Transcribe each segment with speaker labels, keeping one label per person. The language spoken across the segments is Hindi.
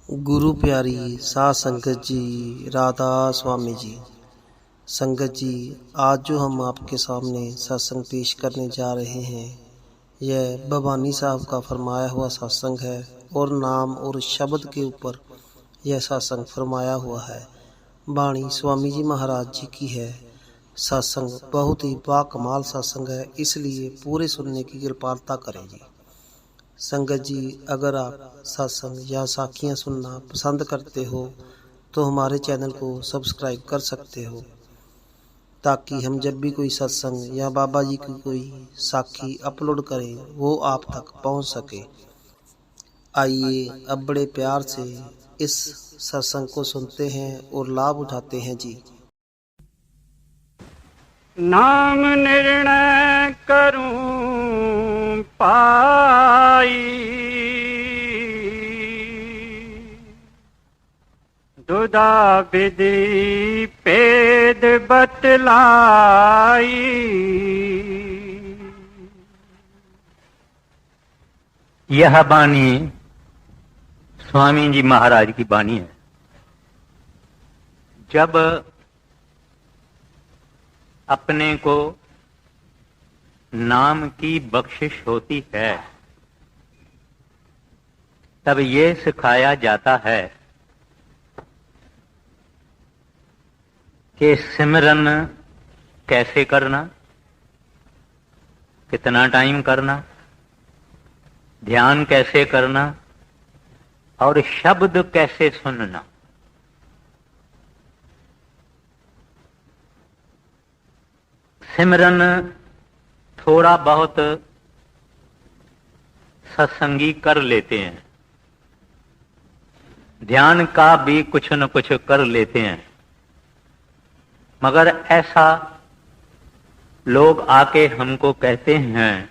Speaker 1: गुरु प्यारी साध संगत जी, राधा स्वामी जी। संगत जी, आज जो हम आपके सामने सत्संग पेश करने जा रहे हैं, यह भवानी साहब का फरमाया हुआ सत्संग है और नाम और शब्द के ऊपर यह सत्संग फरमाया हुआ है। वाणी स्वामी जी महाराज जी की है। सत्संग बहुत ही बाकमाल सत्संग है, इसलिए पूरे सुनने की कृपालता करें जी। संगत जी, अगर आप सत्संग या साखियाँ सुनना पसंद करते हो तो हमारे चैनल को सब्सक्राइब कर सकते हो, ताकि हम जब भी कोई सत्संग या बाबा जी की कोई साखी अपलोड करें वो आप तक पहुंच सके। आइए अब बड़े प्यार से इस सत्संग को सुनते हैं और लाभ उठाते हैं जी।
Speaker 2: नाम निर्णय करूं पाई, दुदा विधि पेद बतलाई। यह बानी स्वामी जी महाराज की बानी है। जब अपने को नाम की बख्शिश होती है तब ये सिखाया जाता है कि सिमरन कैसे करना, कितना टाइम करना, ध्यान कैसे करना और शब्द कैसे सुनना। सिमरन थोड़ा बहुत सत्संगी कर लेते हैं, ध्यान का भी कुछ न कुछ कर लेते हैं, मगर ऐसा लोग आके हमको कहते हैं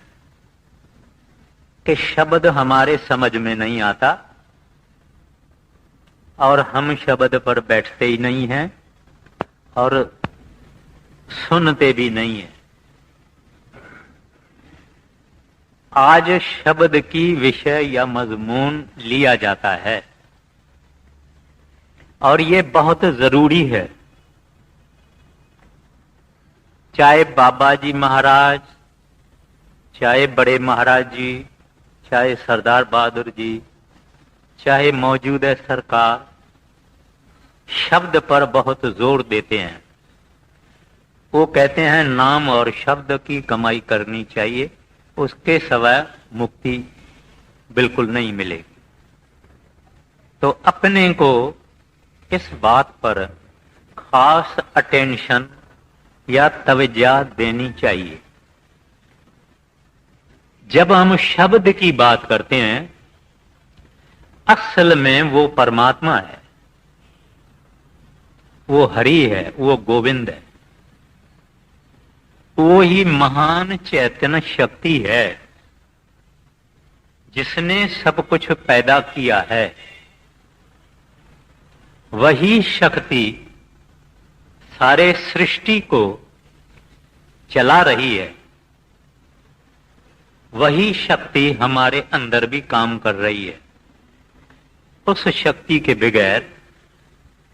Speaker 2: कि शब्द हमारे समझ में नहीं आता और हम शब्द पर बैठते ही नहीं हैं और सुनते भी नहीं है। आज शब्द की विषय या मजमून लिया जाता है और ये बहुत जरूरी है। चाहे बाबा जी महाराज, चाहे बड़े महाराज जी, चाहे सरदार बहादुर जी, चाहे मौजूदा सरकार, शब्द पर बहुत जोर देते हैं। वो कहते हैं नाम और शब्द की कमाई करनी चाहिए, उसके सिवाय मुक्ति बिल्कुल नहीं मिलेगी। तो अपने को इस बात पर खास अटेंशन या तवज्जो देनी चाहिए। जब हम शब्द की बात करते हैं, असल में वो परमात्मा है, वो हरि है, वो गोविंद है, वो ही महान चैतन्य शक्ति है जिसने सब कुछ पैदा किया है। वही शक्ति सारे सृष्टि को चला रही है, वही शक्ति हमारे अंदर भी काम कर रही है। उस शक्ति के बगैर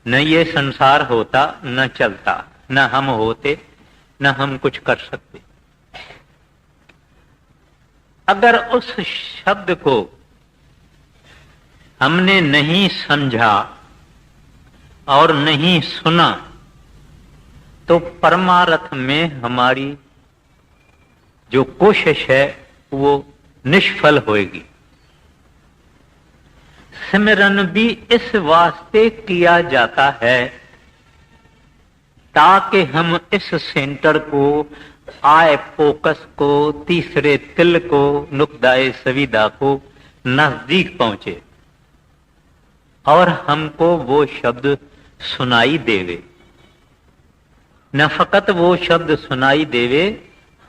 Speaker 2: न ये संसार होता, न चलता, न हम होते, न हम कुछ कर सकते। अगर उस शब्द को हमने नहीं समझा और नहीं सुना तो परमार्थ में हमारी जो कोशिश है वो निष्फल होएगी। सिमरन भी इस वास्ते किया जाता है ताकि हम इस सेंटर को, आय फोकस को, तीसरे तिल को, नुक्ताए सविदा को नजदीक पहुंचे और हमको वो शब्द सुनाई देवे। न फकत वो शब्द सुनाई देवे,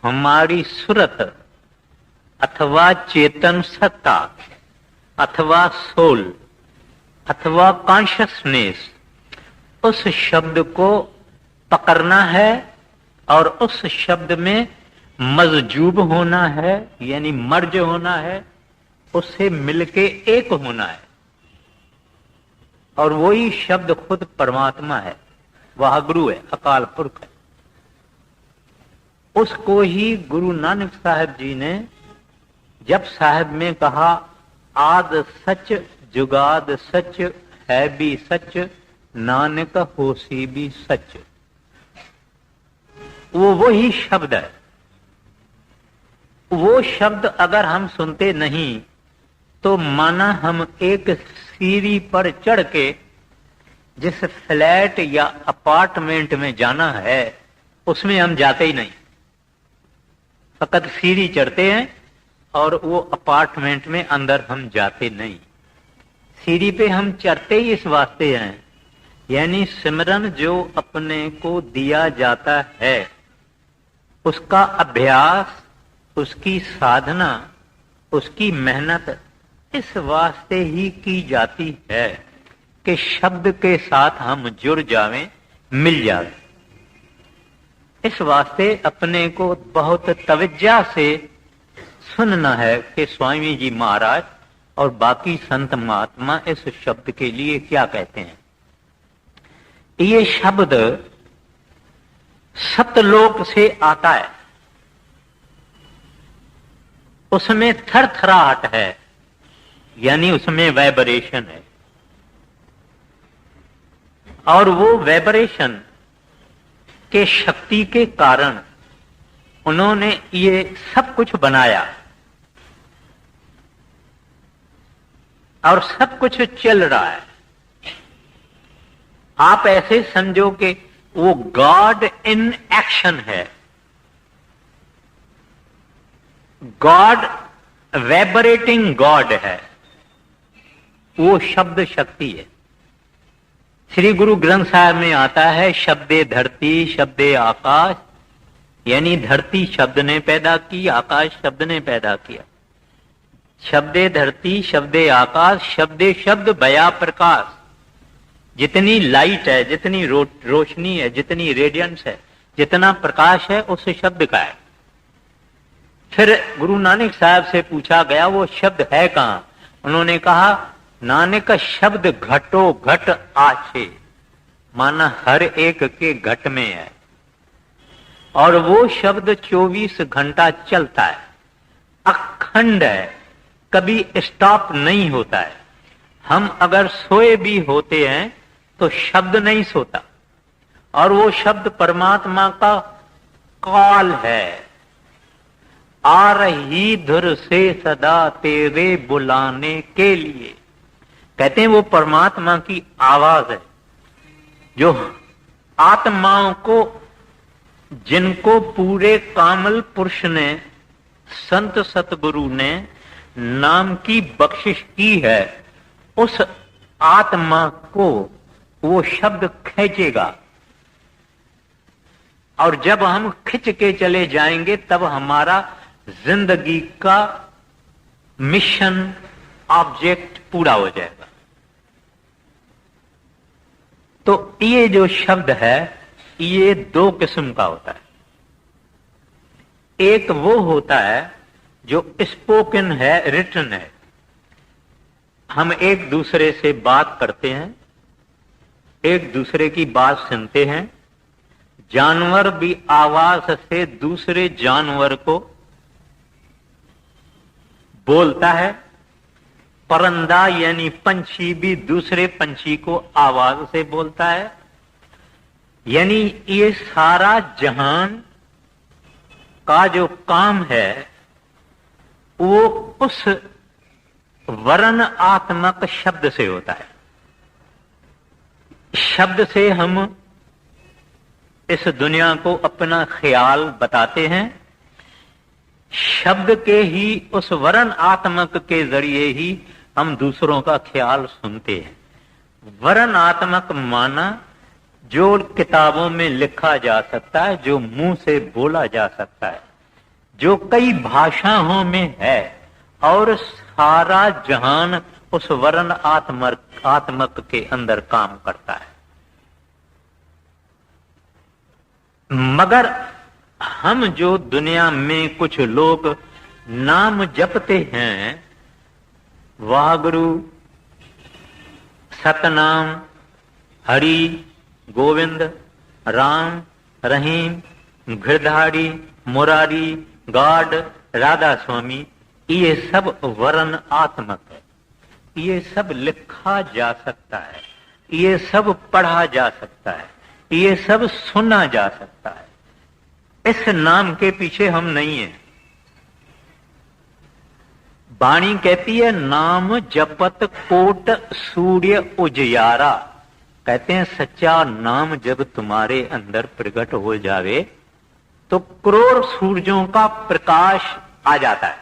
Speaker 2: हमारी सुरत अथवा चेतन सत्ता अथवा सोल अथवा कॉन्शियसनेस उस शब्द को पकड़ना है और उस शब्द में मजजूब होना है, यानी मर्ज होना है, उससे मिलके एक होना है। और वही शब्द खुद परमात्मा है, वह गुरु है, अकाल पुरख है। उसको ही गुरु नानक साहब जी ने जप साहब में कहा, आद सच जुगाद सच है भी सच, नानक होसी भी सच। वो वही शब्द है। वो शब्द अगर हम सुनते नहीं तो माना हम एक सीढ़ी पर चढ़ के जिस फ्लैट या अपार्टमेंट में जाना है उसमें हम जाते ही नहीं, फकत सीढ़ी चढ़ते हैं और वो अपार्टमेंट में अंदर हम जाते नहीं। सीढ़ी पे हम चढ़ते ही इस वास्ते हैं, यानी सिमरन जो अपने को दिया जाता है उसका अभ्यास, उसकी साधना, उसकी मेहनत इस वास्ते ही की जाती है कि शब्द के साथ हम जुड़ जावें, मिल जावें। इस वास्ते अपने को बहुत तवज्जो से सुनना है कि स्वामी जी महाराज और बाकी संत महात्मा इस शब्द के लिए क्या कहते हैं। ये शब्द सतलोक से आता है, उसमें थरथराहट है, यानी उसमें वाइब्रेशन है, और वो वाइब्रेशन के शक्ति के कारण उन्होंने ये सब कुछ बनाया और सब कुछ चल रहा है। आप ऐसे समझो कि वो गॉड इन एक्शन है, गॉड वाइब्रेटिंग गॉड है, वो शब्द शक्ति है। श्री गुरु ग्रंथ साहब में आता है, शब्दे धरती शब्दे आकाश, यानी धरती शब्द ने पैदा की, आकाश शब्द ने पैदा किया। शब्दे धरती शब्दे आकाश, शब्दे शब्द बया प्रकाश। जितनी लाइट है, जितनी रोशनी है, जितनी रेडियंस है, जितना प्रकाश है उस शब्द का है। फिर गुरु नानक साहब से पूछा गया वो शब्द है कहां? उन्होंने कहा नानक शब्द घटो घट आछे, माना हर एक के घट में है, और वो शब्द 24 घंटा चलता है, अखंड है, कभी स्टॉप नहीं होता है। हम अगर सोए भी होते हैं तो शब्द नहीं सोता, और वो शब्द परमात्मा का काल है। आ रही धुर से सदा तेरे बुलाने के लिए, कहते हैं वो परमात्मा की आवाज है जो आत्माओं को, जिनको पूरे कामल पुरुष ने, संत सतगुरु ने नाम की बख्शिश की है, उस आत्मा को वो शब्द खींचेगा। और जब हम खिंच के चले जाएंगे तब हमारा जिंदगी का मिशन, ऑब्जेक्ट पूरा हो जाएगा। तो ये जो शब्द है ये दो किस्म का होता है। एक वो होता है जो स्पोकन है, रिटन है, हम एक दूसरे से बात करते हैं, एक दूसरे की बात सुनते हैं। जानवर भी आवाज से दूसरे जानवर को बोलता है, परिंदा यानी पंछी भी दूसरे पंछी को आवाज से बोलता है। यानी ये सारा जहान का जो काम है वो उस वर्ण आत्मक शब्द से होता है। शब्द से हम इस दुनिया को अपना ख्याल बताते हैं, शब्द के ही उस वर्ण आत्मक के जरिए ही हम दूसरों का ख्याल सुनते हैं। वर्ण आत्मक माना जो किताबों में लिखा जा सकता है, जो मुंह से बोला जा सकता है, जो कई भाषाओं में है, और सारा जहान उस वर्ण आत्मक के अंदर काम करता है। मगर हम जो दुनिया में कुछ लोग नाम जपते हैं, वाहगुरु सतनाम, हरि, गोविंद, राम, रहीम, गिरधारी, मुरारी, गॉड, राधा स्वामी, ये सब वर्ण आत्मक है। ये सब लिखा जा सकता है, ये सब पढ़ा जा सकता है, ये सब सुना जा सकता है। इस नाम के पीछे हम नहीं हैं। वाणी कहती है नाम जपत कोट सूर्य उजियारा। कहते हैं सच्चा नाम जब तुम्हारे अंदर प्रकट हो जावे तो करोड़ सूरजों का प्रकाश आ जाता है।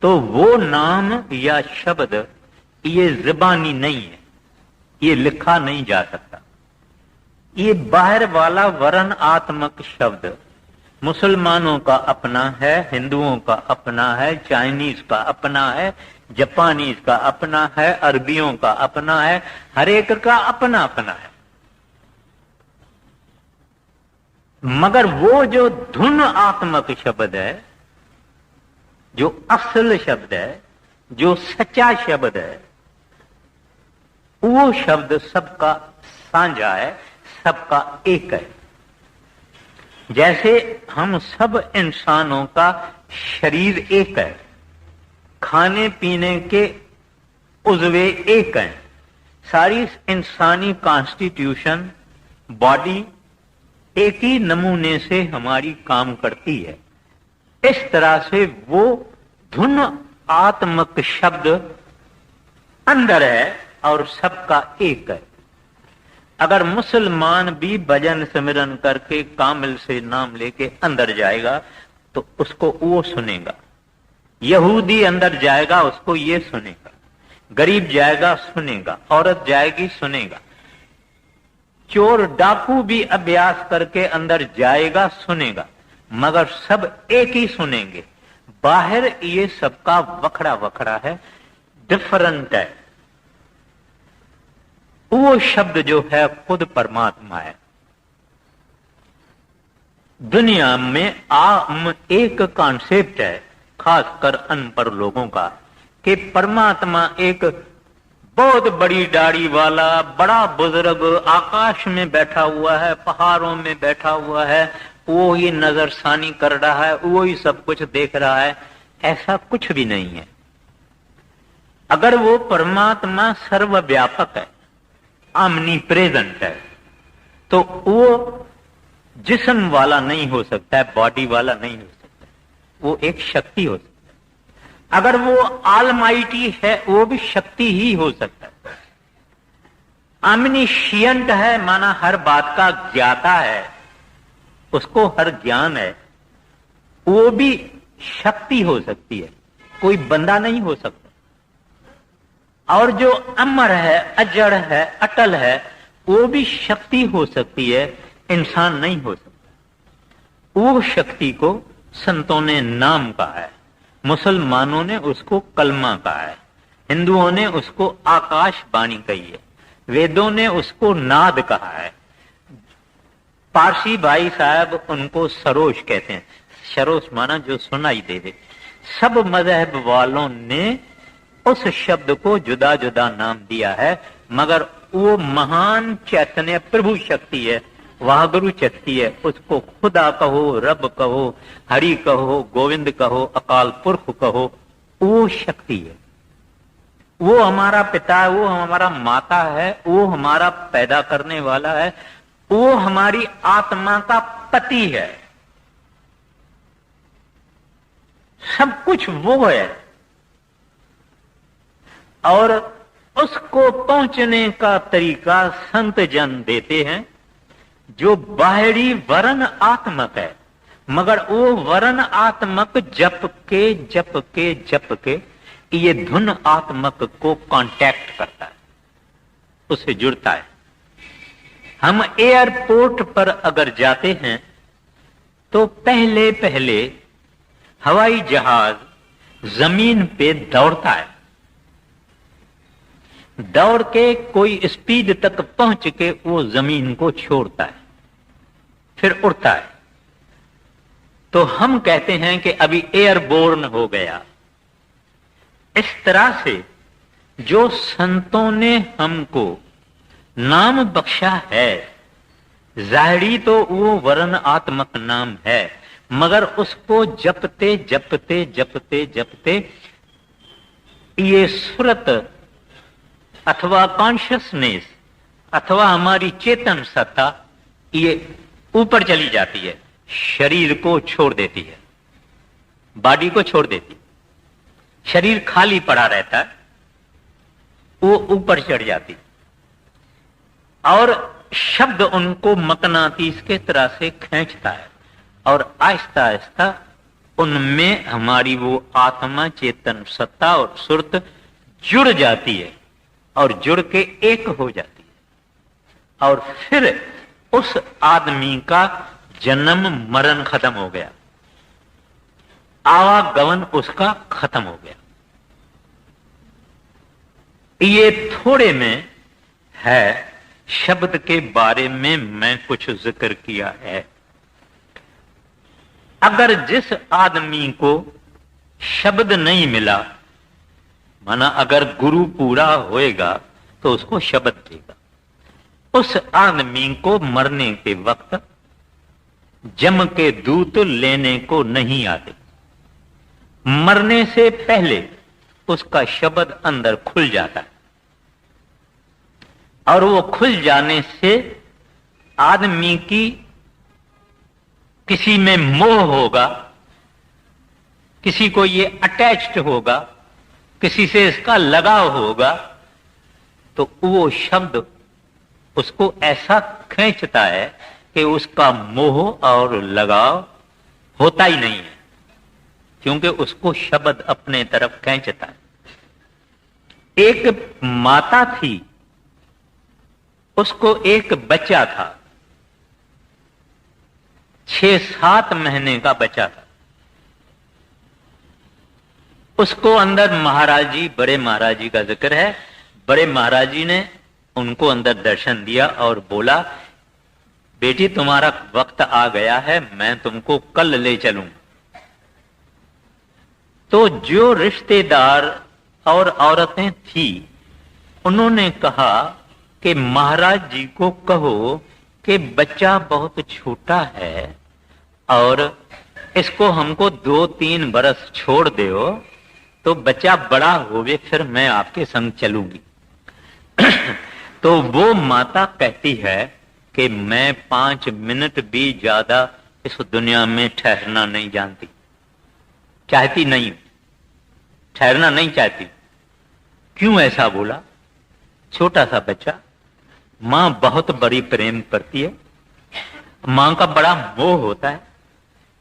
Speaker 2: तो वो नाम या शब्द ये ज़बानी नहीं है, ये लिखा नहीं जा सकता। ये बाहर वाला वर्ण आत्मक शब्द मुसलमानों का अपना है, हिंदुओं का अपना है, चाइनीज का अपना है, जापानीज का अपना है, अरबियों का अपना है, हर एक का अपना अपना है। मगर वो जो धुन आत्मक शब्द है, जो असल शब्द है, जो सच्चा शब्द है, वो शब्द सबका साझा है, सबका एक है। जैसे हम सब इंसानों का शरीर एक है, खाने पीने के उज़्वे एक हैं, सारी इंसानी कॉन्स्टिट्यूशन बॉडी एक ही नमूने से हमारी काम करती है। इस तरह से वो धुन आत्मक शब्द अंदर है और सबका एक है। अगर मुसलमान भी भजन सिमरन करके कामिल से नाम लेके अंदर जाएगा तो उसको वो सुनेगा, यहूदी अंदर जाएगा उसको ये सुनेगा, गरीब जाएगा सुनेगा, औरत जाएगी सुनेगा, चोर डाकू भी अभ्यास करके अंदर जाएगा सुनेगा, मगर सब एक ही सुनेंगे। बाहर ये सबका वखड़ा वखड़ा है, डिफरेंट है। वो शब्द जो है खुद परमात्मा है। दुनिया में आम एक कॉन्सेप्ट है, खासकर अनपढ़ लोगों का, कि परमात्मा एक बहुत बड़ी दाढ़ी वाला बड़ा बुजुर्ग आकाश में बैठा हुआ है, पहाड़ों में बैठा हुआ है, वो ही नजरसानी कर रहा है, वो ही सब कुछ देख रहा है। ऐसा कुछ भी नहीं है। अगर वो परमात्मा सर्वव्यापक है, आमनी प्रेजेंट है, तो वो जिस्म वाला नहीं हो सकता है, बॉडी वाला नहीं हो सकता, वो एक शक्ति हो सकता है। अगर वो ऑलमाइटी है, वो भी शक्ति ही हो सकता है। ऑमनिशिएंट है, माना हर बात का ज्ञाता है, उसको हर ज्ञान है, वो भी शक्ति हो सकती है, कोई बंदा नहीं हो सकता। और जो अमर है, अजड़ है, अटल है, वो भी शक्ति हो सकती है, इंसान नहीं हो सकता। वो शक्ति को संतों ने नाम कहा है, मुसलमानों ने उसको कलमा कहा है, हिंदुओं ने उसको आकाशवाणी कही है, वेदों ने उसको नाद कहा है, पारसी भाई साहब उनको सरोज कहते हैं। सरोज माना जो सुनाई दे दे। सब मजहब वालों ने उस शब्द को जुदा जुदा नाम दिया है, मगर वो महान चैतन्य प्रभु शक्ति है, वाहगुरु शक्ति है। उसको खुदा कहो, रब कहो, हरि कहो, गोविंद कहो, अकाल पुरख कहो, वो शक्ति है। वो हमारा पिता है, वो हमारा माता है, वो हमारा पैदा करने वाला है, वो हमारी आत्मा का पति है। सब कुछ वो है। और उसको पहुंचने का तरीका संत जन देते हैं, जो बाहरी वर्ण आत्मक है, मगर वो वर्ण आत्मक जप के ये धुन आत्मक को कांटेक्ट करता है, उससे जुड़ता है। हम एयरपोर्ट पर अगर जाते हैं तो पहले पहले हवाई जहाज जमीन पे दौड़ता है, दौड़ के कोई स्पीड तक पहुंच के वो जमीन को छोड़ता है, फिर उड़ता है। तो हम कहते हैं कि अभी एयरबोर्न हो गया। इस तरह से जो संतों ने हमको नाम बख्शा है, जाहिरी तो वो वर्णनात्मक नाम है, मगर उसको जपते जपते जपते जपते ये सुरत अथवा कॉन्शियसनेस अथवा हमारी चेतन सत्ता ये ऊपर चली जाती है, शरीर को छोड़ देती है, बॉडी को छोड़ देती है, शरीर खाली पड़ा रहता है, वो ऊपर चढ़ जाती है और शब्द उनको मकनातीस के तरह से खींचता है और आहिस्ता आहिस्ता उनमें हमारी वो आत्मा चेतन सत्ता और सुरत जुड़ जाती है और जुड़ के एक हो जाती है और फिर उस आदमी का जन्म मरण खत्म हो गया, आवागमन उसका खत्म हो गया। ये थोड़े में है शब्द के बारे में मैं कुछ जिक्र किया है। अगर जिस आदमी को शब्द नहीं मिला, माना अगर गुरु पूरा होएगा तो उसको शब्द देगा, उस आदमी को मरने के वक्त जम के दूत लेने को नहीं आते। मरने से पहले उसका शब्द अंदर खुल जाता है और वो खुल जाने से आदमी की किसी में मोह होगा, किसी को ये अटैच्ड होगा, किसी से इसका लगाव होगा, तो वो शब्द उसको ऐसा खींचता है कि उसका मोह और लगाव होता ही नहीं है, क्योंकि उसको शब्द अपने तरफ खींचता है। एक माता थी, उसको एक बच्चा था, 6-7 महीने का बच्चा था। उसको अंदर महाराज जी, बड़े महाराज जी का जिक्र है, बड़े महाराज जी ने उनको अंदर दर्शन दिया और बोला, बेटी तुम्हारा वक्त आ गया है, मैं तुमको कल ले चलूं। तो जो रिश्तेदार और औरतें थी, उन्होंने कहा कि महाराज जी को कहो कि बच्चा बहुत छोटा है और इसको हमको 2-3 बरस छोड़ दो, तो बच्चा बड़ा होवे फिर मैं आपके संग चलूंगी। तो वो माता कहती है कि मैं 5 मिनट भी ज्यादा इस दुनिया में ठहरना नहीं जानती, चाहती नहीं, ठहरना नहीं चाहती। क्यों ऐसा बोला? छोटा सा बच्चा, मां बहुत बड़ी प्रेम करती है, मां का बड़ा मोह होता है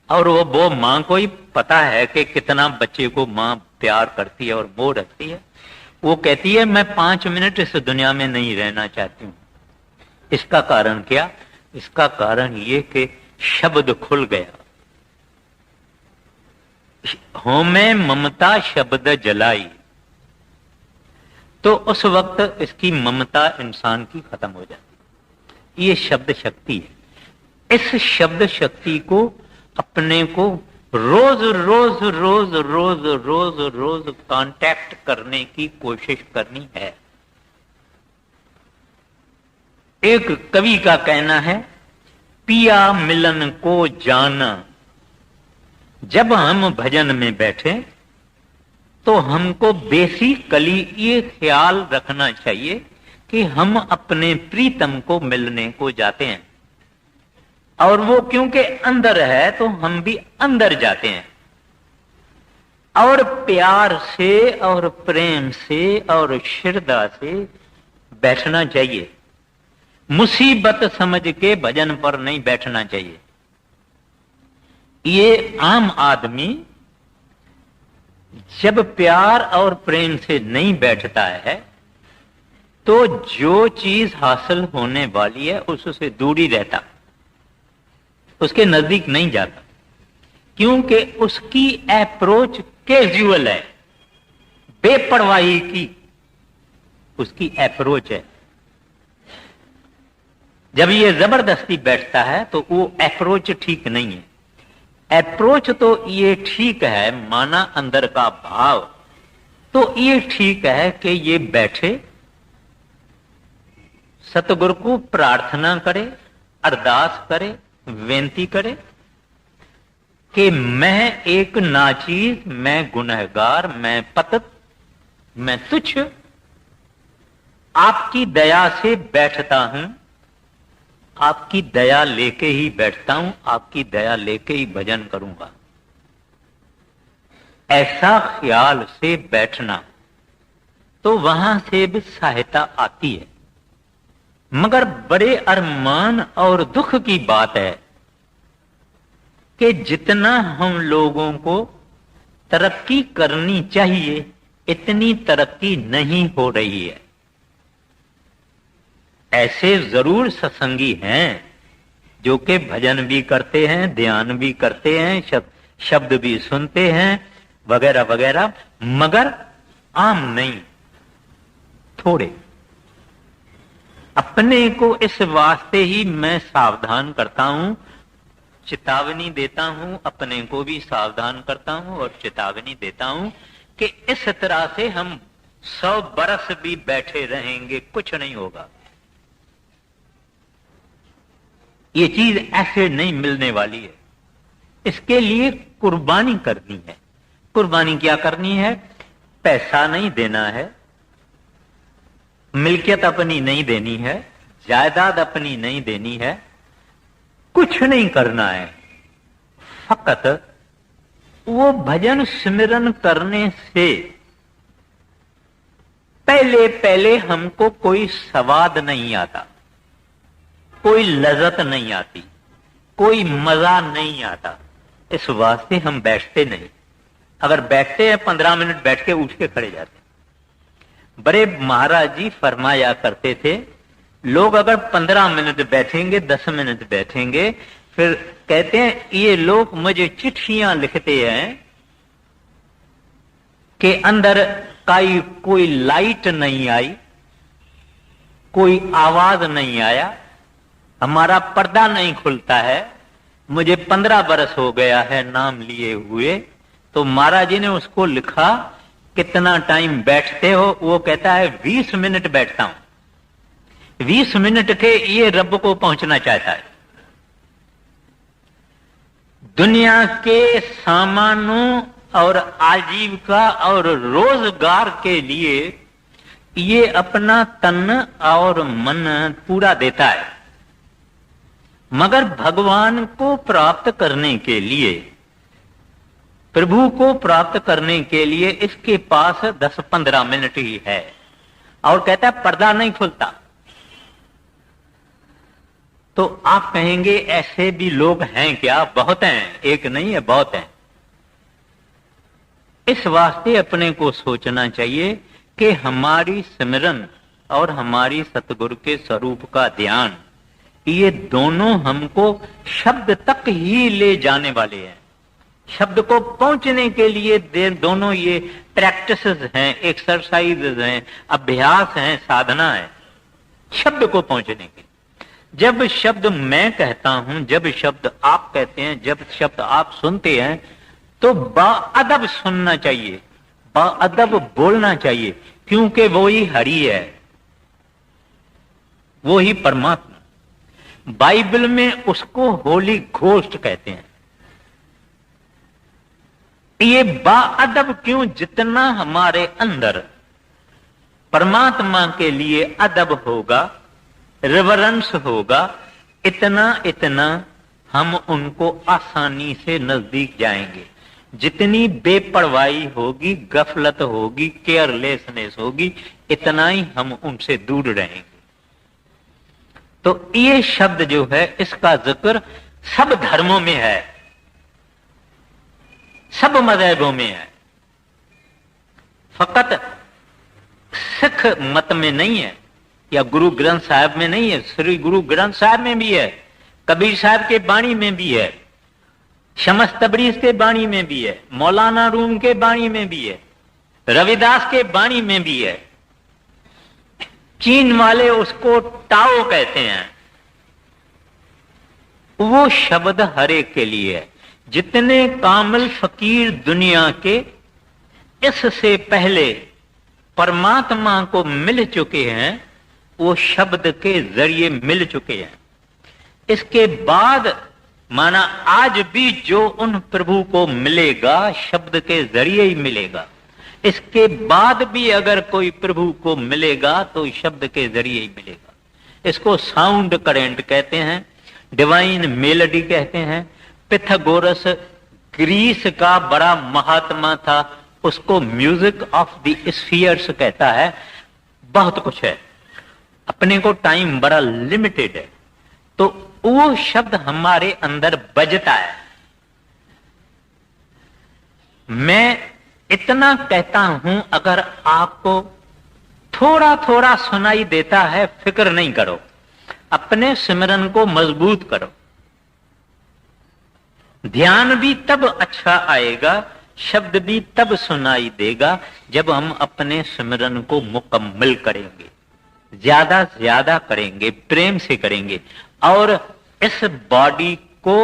Speaker 2: और वो मां को ही पता है कि कितना बच्चे को मां प्यार करती है और मोह रखती है। वो कहती है मैं 5 मिनट इस दुनिया में नहीं रहना चाहती हूं। इसका कारण क्या? इसका कारण ये कि शब्द खुल गया। होमे ममता शब्द जलाई, तो उस वक्त इसकी ममता इंसान की खत्म हो जाती। ये शब्द शक्ति है। इस शब्द शक्ति को अपने को रोज रोज रोज रोज रोज रोज कांटेक्ट करने की कोशिश करनी है। एक कवि का कहना है, पिया मिलन को जाना। जब हम भजन में बैठे तो हमको बेसिकली ये ख्याल रखना चाहिए कि हम अपने प्रीतम को मिलने को जाते हैं, और वो क्योंकि अंदर है तो हम भी अंदर जाते हैं, और प्यार से और प्रेम से और श्रद्धा से बैठना चाहिए। मुसीबत समझ के भजन पर नहीं बैठना चाहिए। ये आम आदमी जब प्यार और प्रेम से नहीं बैठता है तो जो चीज हासिल होने वाली है उससे दूर ही रहता, उसके नजदीक नहीं जाता, क्योंकि उसकी अप्रोच कैजुअल है, बेपरवाही की उसकी अप्रोच है। जब ये जबरदस्ती बैठता है तो वो अप्रोच ठीक नहीं है। अप्रोच तो ये ठीक है, माना अंदर का भाव, तो ये ठीक है कि ये बैठे सतगुरु को प्रार्थना करे, अरदास करे, बेनती करे कि मैं एक नाचीज, मैं गुनहगार, मैं पतित, मैं तुच्छ, आपकी दया से बैठता हूं, आपकी दया लेके ही बैठता हूं, आपकी दया लेके ही भजन करूंगा। ऐसा ख्याल से बैठना तो वहां से भी सहायता आती है। मगर बड़े अरमान और दुख की बात है कि जितना हम लोगों को तरक्की करनी चाहिए इतनी तरक्की नहीं हो रही है। ऐसे जरूर सत्संगी हैं जो कि भजन भी करते हैं, ध्यान भी करते हैं, शब्द भी सुनते हैं वगैरह वगैरह, मगर आम नहीं, थोड़े। अपने को इस वास्ते ही मैं सावधान करता हूं, चेतावनी देता हूं, अपने को भी सावधान करता हूं और चेतावनी देता हूं कि इस तरह से हम 100 बरस भी बैठे रहेंगे कुछ नहीं होगा। ये चीज ऐसे नहीं मिलने वाली है। इसके लिए कुर्बानी करनी है। कुर्बानी क्या करनी है? पैसा नहीं देना है, मिल्कियत अपनी नहीं देनी है, जायदाद अपनी नहीं देनी है, कुछ नहीं करना है। फकत वो भजन सिमरन करने से पहले पहले हमको कोई स्वाद नहीं आता, कोई लज्जत नहीं आती, कोई मजा नहीं आता। इस वास्ते हम बैठते नहीं। अगर बैठते हैं 15 मिनट बैठ के उठ के खड़े जाते। बड़े महाराज जी फरमाया करते थे, लोग अगर 15 मिनट बैठेंगे, 10 मिनट बैठेंगे, फिर कहते हैं ये लोग मुझे चिट्ठियां लिखते हैं कि अंदर कोई लाइट नहीं आई, कोई आवाज नहीं आया, हमारा पर्दा नहीं खुलता है। मुझे 15 बरस हो गया है नाम लिए हुए। तो महाराज जी ने उसको लिखा, कितना टाइम बैठते हो? वो कहता है 20 मिनट बैठता हूं। 20 मिनट के ये रब को पहुंचना चाहता है। दुनिया के सामानों और आजीविका और रोजगार के लिए ये अपना तन और मन पूरा देता है, मगर भगवान को प्राप्त करने के लिए, प्रभु को प्राप्त करने के लिए इसके पास 10-15 मिनट ही है। और कहता है पर्दा नहीं खुलता। तो आप कहेंगे ऐसे भी लोग हैं क्या? बहुत हैं, एक नहीं है, बहुत हैं। इस वास्ते अपने को सोचना चाहिए कि हमारी सिमरन और हमारी सतगुरु के स्वरूप का ध्यान, ये दोनों हमको शब्द तक ही ले जाने वाले हैं। शब्द को पहुंचने के लिए दोनों ये प्रैक्टिसेस हैं, एक्सरसाइजेस हैं, अभ्यास हैं, साधना है शब्द को पहुंचने के। जब शब्द मैं कहता हूं, जब शब्द आप कहते हैं, जब शब्द आप सुनते हैं, तो बाअदब सुनना चाहिए, बाअदब बोलना चाहिए, क्योंकि वो ही हरि है, वो ही परमात्मा। बाइबल में उसको होली घोस्ट कहते हैं। ये बाअदब क्यों? जितना हमारे अंदर परमात्मा के लिए अदब होगा, रिवरेंस होगा, इतना इतना हम उनको आसानी से नजदीक जाएंगे। जितनी बेपरवाही होगी, गफलत होगी, केयरलेसनेस होगी, इतना ही हम उनसे दूर रहेंगे। तो ये शब्द जो है, इसका जिक्र सब धर्मों में है, सब मजहबों में है, फकत सिख मत में नहीं है या गुरु ग्रंथ साहब में नहीं है। श्री गुरु ग्रंथ साहब में भी है, कबीर साहब के बाणी में भी है, शमस तबरीज के बाणी में भी है, मौलाना रूम के बाणी में भी है, रविदास के बाणी में भी है। चीन वाले उसको टाओ कहते हैं। वो शब्द हर एक के लिए है। जितने कामिल फकीर दुनिया के इससे पहले परमात्मा को मिल चुके हैं, वो शब्द के जरिए मिल चुके हैं। इसके बाद माना आज भी जो उन प्रभु को मिलेगा शब्द के जरिए ही मिलेगा। इसके बाद भी अगर कोई प्रभु को मिलेगा तो शब्द के जरिए ही मिलेगा। इसको साउंड करेंट कहते हैं, डिवाइन मेलोडी कहते हैं। पिथागोरस ग्रीस का बड़ा महात्मा था, उसको म्यूजिक ऑफ द स्फीयर्स कहता है। बहुत कुछ है, अपने को टाइम बड़ा लिमिटेड है, तो वो शब्द हमारे अंदर बजता है। मैं इतना कहता हूं, अगर आपको थोड़ा थोड़ा सुनाई देता है फिक्र नहीं करो, अपने सिमरन को मजबूत करो। ध्यान भी तब अच्छा आएगा, शब्द भी तब सुनाई देगा जब हम अपने सिमरन को मुकम्मल करेंगे, ज्यादा से ज्यादा करेंगे, प्रेम से करेंगे और इस बॉडी को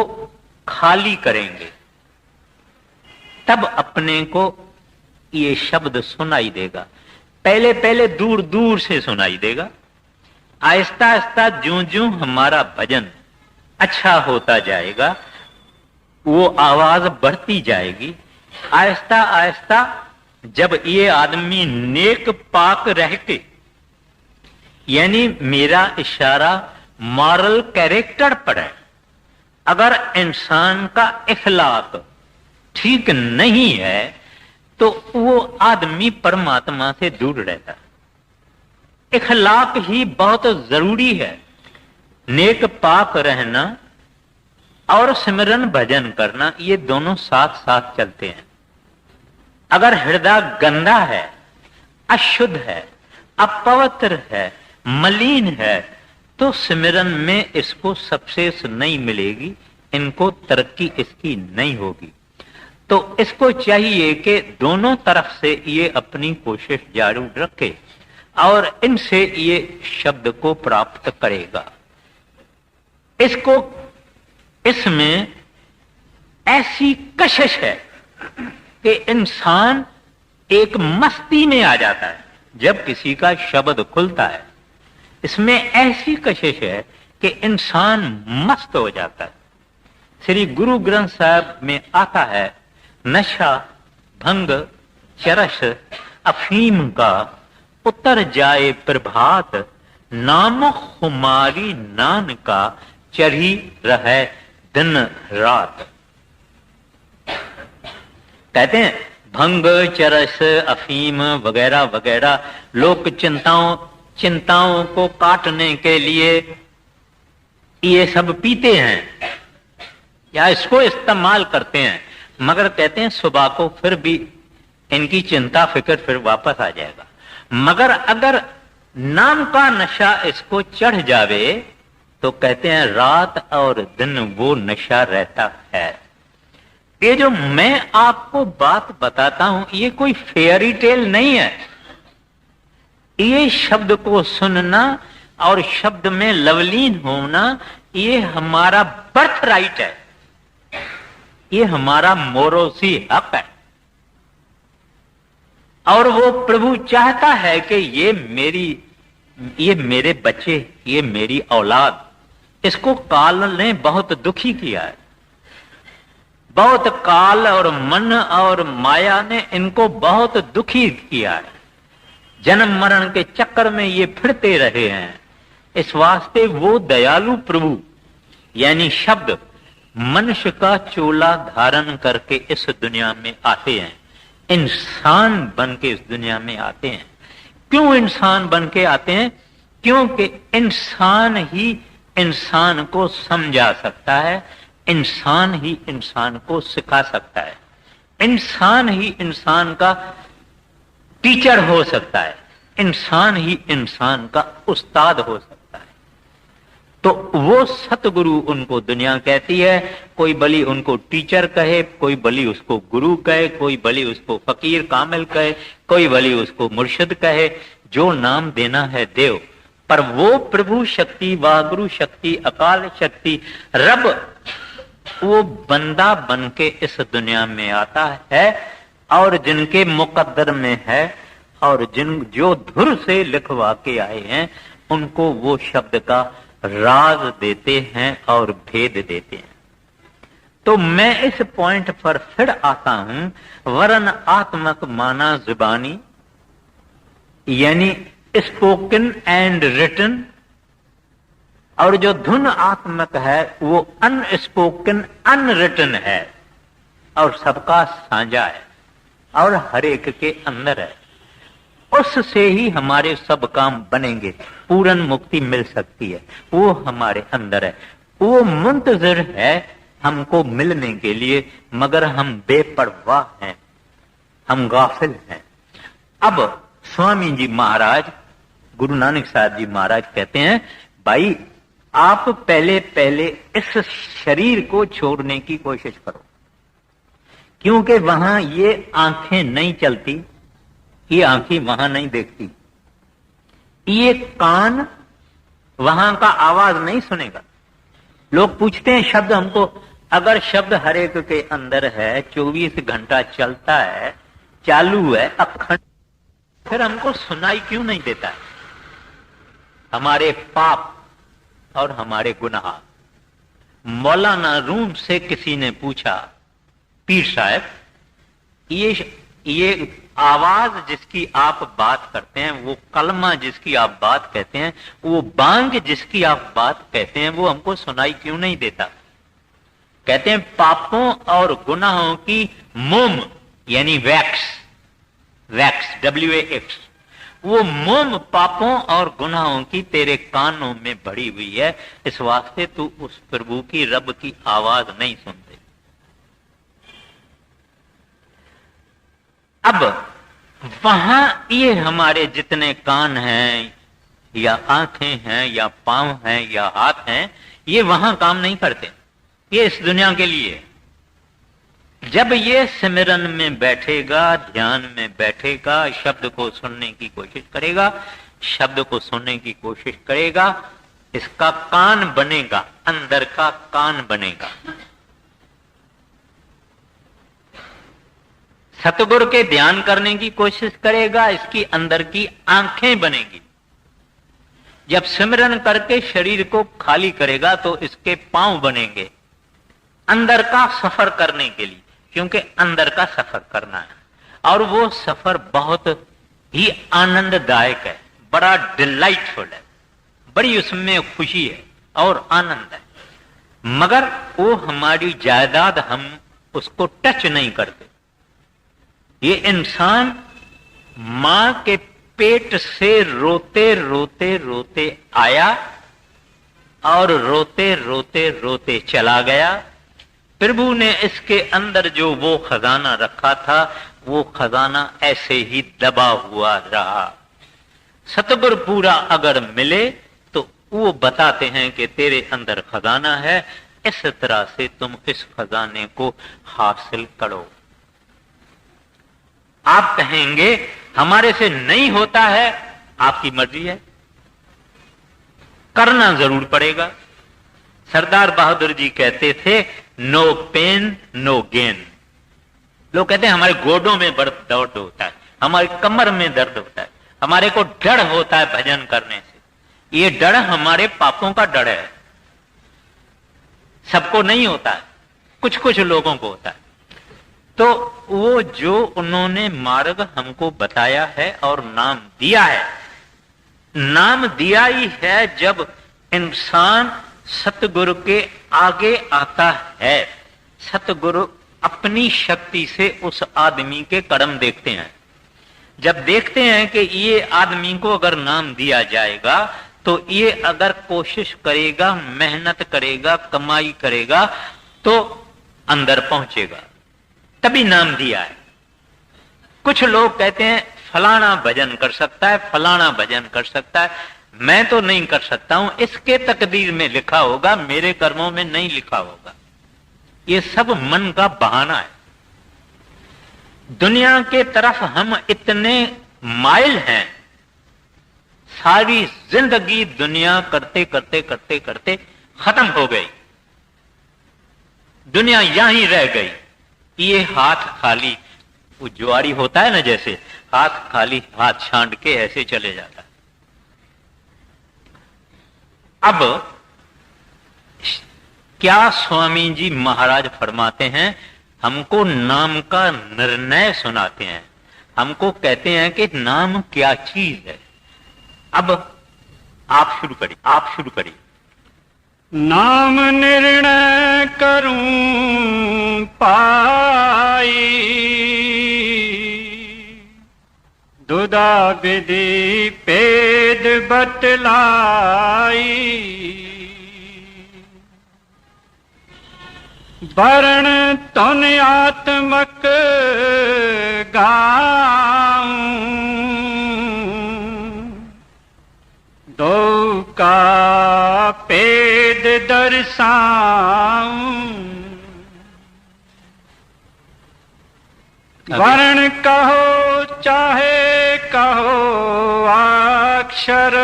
Speaker 2: खाली करेंगे, तब अपने को ये शब्द सुनाई देगा। पहले पहले दूर दूर से सुनाई देगा, आहिस्ता आहिस्ता ज्यों ज्यों हमारा भजन अच्छा होता जाएगा वो आवाज बढ़ती जाएगी। आहिस्ता आहिस्ता जब ये आदमी नेक पाक रह के, यानी मेरा इशारा मॉरल कैरेक्टर पर है, अगर इंसान का इखलाक ठीक नहीं है तो वो आदमी परमात्मा से दूर रहता है। इखलाक ही बहुत जरूरी है। नेक पाक रहना और सिमरन भजन करना, ये दोनों साथ साथ चलते हैं। अगर हृदय गंदा है, अशुद्ध है, अपवित्र है, मलिन है, तो सिमरन में इसको सक्सेस नहीं मिलेगी, इनको तरक्की इसकी नहीं होगी। तो इसको चाहिए कि दोनों तरफ से ये अपनी कोशिश जारी रखे और इनसे ये शब्द को प्राप्त करेगा। इसको इसमें ऐसी कशिश है कि इंसान एक मस्ती में आ जाता है जब किसी का शब्द खुलता है। इसमें ऐसी कशिश है कि इंसान मस्त हो जाता है। श्री गुरु ग्रंथ साहब में आता है, नशा भंग चरस अफीम का उतर जाए प्रभात, नाम खुमारी नान का चढ़ी रहे दिन रात। कहते हैं भंग चरस अफीम वगैरह वगैरह लोग चिंताओं को काटने के लिए ये सब पीते हैं या इसको इस्तेमाल करते हैं, मगर कहते हैं सुबह को फिर भी इनकी चिंता फिक्र फिर वापस आ जाएगा। मगर अगर नाम का नशा इसको चढ़ जावे तो कहते हैं रात और दिन वो नशा रहता है। ये जो मैं आपको बात बताता हूं ये कोई फेयरी टेल नहीं है। ये शब्द को सुनना और शब्द में लवलीन होना ये हमारा बर्थ राइट है, ये हमारा मोरोसी हक है। और वो प्रभु चाहता है कि ये मेरे बच्चे, ये मेरी औलाद, इसको काल ने बहुत दुखी किया है। बहुत काल और मन और माया ने इनको बहुत दुखी किया है। जन्म मरण के चक्कर में ये फिरते रहे हैं। इस वास्ते वो दयालु प्रभु यानी शब्द मनुष्य का चोला धारण करके इस दुनिया में आते हैं, इंसान बन के इस दुनिया में आते हैं। क्यों इंसान बन के आते हैं? क्योंकि इंसान ही इंसान को समझा सकता है, इंसान ही इंसान को सिखा सकता है, इंसान ही इंसान का टीचर हो सकता है, इंसान ही इंसान का उस्ताद हो सकता है। तो वो सतगुरु उनको दुनिया कहती है। कोई बली उनको टीचर कहे, कोई बली उसको गुरु कहे, कोई बली उसको फकीर कामिल कहे, कोई बली उसको मुर्शिद कहे, जो नाम देना है देव। पर वो प्रभु शक्ति, वाहगुरु शक्ति, अकाल शक्ति, रब, वो बंदा बन के इस दुनिया में आता है और जिनके मुकद्दर में है और जो धुर से लिखवा के आए हैं उनको वो शब्द का राज देते हैं और भेद देते हैं। तो मैं इस पॉइंट पर फिर आता हूं, वरन आत्मक माना जुबानी, यानी स्पोकन एंड रिटन, और जो धुन आत्मक है वो अनस्पोकन अनरिटन है और सबका साझा है और हर एक के अंदर है। उससे ही हमारे सब काम बनेंगे, पूर्ण मुक्ति मिल सकती है, वो हमारे अंदर है। वो मुंतजिर है हमको मिलने के लिए, मगर हम बेपरवाह हैं, हम गाफिल हैं। अब स्वामी जी महाराज, गुरु नानक साहब जी महाराज कहते हैं, भाई आप पहले पहले इस शरीर को छोड़ने की कोशिश करो, क्योंकि वहां ये आंखें नहीं चलती, ये आंखें वहां नहीं देखती, ये कान वहां का आवाज नहीं सुनेगा। लोग पूछते हैं शब्द हमको, अगर शब्द हर एक के अंदर है, 24 घंटा चलता है, चालू है, अखंड, फिर हमको सुनाई क्यों नहीं देता है? हमारे पाप और हमारे गुनाह। मौलाना रूम से किसी ने पूछा, पीर साहब ये आवाज जिसकी आप बात करते हैं, वो कलमा जिसकी आप बात कहते हैं, वो बांग जिसकी आप बात कहते हैं, वो हमको सुनाई क्यों नहीं देता? कहते हैं पापों और गुनाहों की मोम यानी वैक्स WAX, वो मोम पापों और गुनाहों की तेरे कानों में भरी हुई है, इस वास्ते तू उस प्रभु की रब की आवाज नहीं सुनते। अब वहां ये हमारे जितने कान हैं या आंखें हैं या पांव हैं या हाथ हैं, ये वहां काम नहीं करते, ये इस दुनिया के लिए। जब ये सिमरन में बैठेगा, ध्यान में बैठेगा, शब्द को सुनने की कोशिश करेगा, शब्द को सुनने की कोशिश करेगा, इसका कान बनेगा, अंदर का कान बनेगा। सतगुरु के ध्यान करने की कोशिश करेगा, इसकी अंदर की आंखें बनेगी। जब सिमरन करके शरीर को खाली करेगा तो इसके पांव बनेंगे, अंदर का सफर करने के लिए, क्योंकि अंदर का सफर करना है। और वो सफर बहुत ही आनंददायक है, बड़ा डिलाइटफुल है, बड़ी उसमें खुशी है और आनंद है। मगर वो हमारी जायदाद, हम उसको टच नहीं करते। ये इंसान मां के पेट से रोते रोते रोते आया और रोते रोते रोते चला गया। प्रभु ने इसके अंदर जो वो खजाना रखा था, वो खजाना ऐसे ही दबा हुआ रहा। सतगुरु पूरा अगर मिले तो वो बताते हैं कि तेरे अंदर खजाना है, इस तरह से तुम इस खजाने को हासिल करो। आप कहेंगे हमारे से नहीं होता है, आपकी मर्जी है, करना जरूर पड़ेगा। सरदार बहादुर जी कहते थे, नो पेन नो गेन। लोग कहते हैं हमारे गोडों में दर्द होता है, हमारी कमर में दर्द होता है, हमारे को डर होता है भजन करने से। ये डर हमारे पापों का डर है, सबको नहीं होता है, कुछ कुछ लोगों को होता है। तो वो जो उन्होंने मार्ग हमको बताया है और नाम दिया है, नाम दिया ही है। जब इंसान सतगुरु के आगे आता है, सतगुरु अपनी शक्ति से उस आदमी के कर्म देखते हैं। जब देखते हैं कि ये आदमी को अगर नाम दिया जाएगा तो ये अगर कोशिश करेगा, मेहनत करेगा, कमाई करेगा तो अंदर पहुंचेगा, तभी नाम दिया है। कुछ लोग कहते हैं फलाना भजन कर सकता है, फलाना भजन कर सकता है, मैं तो नहीं कर सकता हूं, इसके तकदीर में लिखा होगा, मेरे कर्मों में नहीं लिखा होगा। ये सब मन का बहाना है। दुनिया के तरफ हम इतने माइल हैं, सारी जिंदगी दुनिया करते करते करते करते खत्म हो गई, दुनिया यहीं रह गई, ये हाथ खाली, वो जुआरी होता है ना, जैसे हाथ खाली हाथ छांट के ऐसे चले जाता है। अब क्या स्वामी जी महाराज फरमाते हैं, हमको नाम का निर्णय सुनाते हैं, हमको कहते हैं कि नाम क्या चीज है। अब आप शुरू करिए।
Speaker 3: नाम निर्णय करूं पाई, दुदा विधि पेद बतलाई, वर्ण तुन आत्मक गाऊं, दो का पेद दर्शाऊं, वर्ण कहो चाहे कहो अक्षर,